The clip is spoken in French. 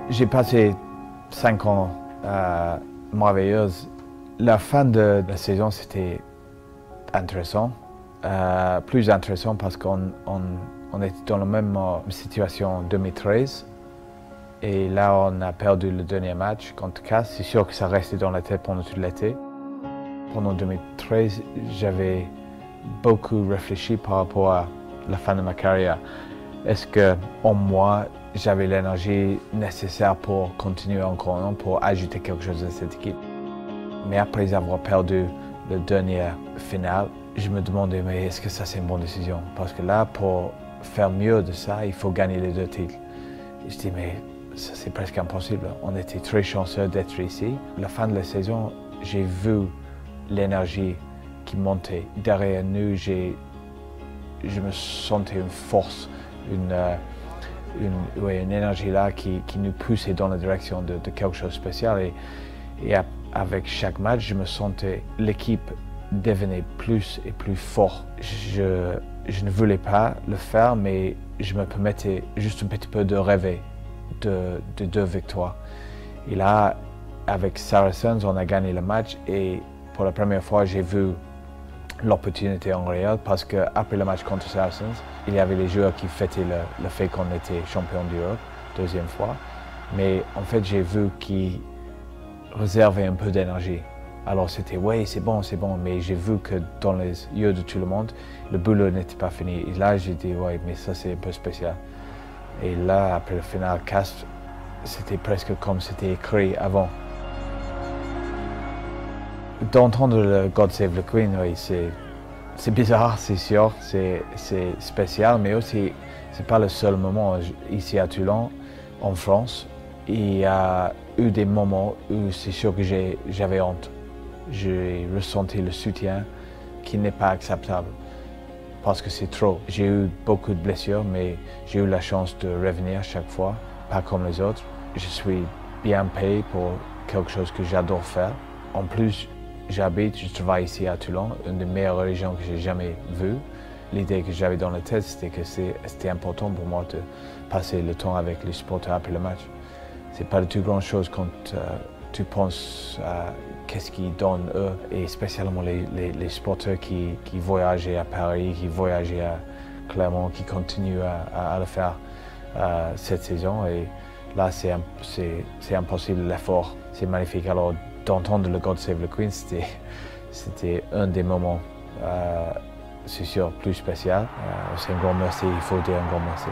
J'ai passé 5 ans merveilleuses. La fin de la saison, c'était intéressant. Plus intéressant parce qu'on était dans la même situation en 2013. Et là, on a perdu le dernier match contre Casse. C'est sûr que ça restait dans la tête pendant tout l'été. Pendant 2013, j'avais beaucoup réfléchi par rapport à la fin de ma carrière. Est-ce qu'en moi, j'avais l'énergie nécessaire pour continuer encore un an, pour ajouter quelque chose à cette équipe? Mais après avoir perdu le dernier final, je me demandais, mais est-ce que ça c'est une bonne décision? Parce que là, pour faire mieux de ça, il faut gagner les 2 titres. Et je dis, mais ça c'est presque impossible. On était très chanceux d'être ici. À la fin de la saison, j'ai vu l'énergie qui montait. Derrière nous, je me sentais une force, une énergie là qui nous poussait dans la direction de quelque chose de spécial. Et avec chaque match, je me sentais l'équipe devenait plus et plus fort. Je ne voulais pas le faire, mais je me permettais juste un petit peu de rêver de 2 victoires. Et là, avec Saracens, on a gagné le match et pour la première fois, j'ai vu l'opportunité en réel parce qu'après le match contre Saracens, il y avait les joueurs qui fêtaient le fait qu'on était champion d'Europe, 2e fois. Mais en fait, j'ai vu qu'ils réservaient un peu d'énergie. Alors c'était, ouais, c'est bon, mais j'ai vu que dans les yeux de tout le monde, le boulot n'était pas fini. Et là, j'ai dit, ouais, mais ça c'est un peu spécial. Et là, après le final, Castres, c'était presque comme c'était écrit avant. D'entendre le God Save the Queen, oui, c'est bizarre, c'est sûr, c'est spécial, mais aussi, c'est pas le seul moment. Ici à Toulon, en France, il y a eu des moments où c'est sûr que j'avais honte. J'ai ressenti le soutien qui n'est pas acceptable parce que c'est trop. J'ai eu beaucoup de blessures, mais j'ai eu la chance de revenir chaque fois, pas comme les autres. Je suis bien payé pour quelque chose que j'adore faire. En plus, je travaille ici à Toulon, une des meilleures régions que j'ai jamais vues. L'idée que j'avais dans la tête, c'était que c'était important pour moi de passer le temps avec les supporters après le match. C'est pas du tout grand chose quand tu penses à qu'est-ce qu'ils donnent eux, et spécialement les supporters qui voyageaient à Paris, qui voyageaient à Clermont, qui continuent à le faire cette saison. Et là, c'est impossible l'effort. C'est magnifique. Alors, d'entendre le God Save the Queen, c'était un des moments, c'est sûr, plus spécial. C'est un grand merci, il faut dire un grand merci.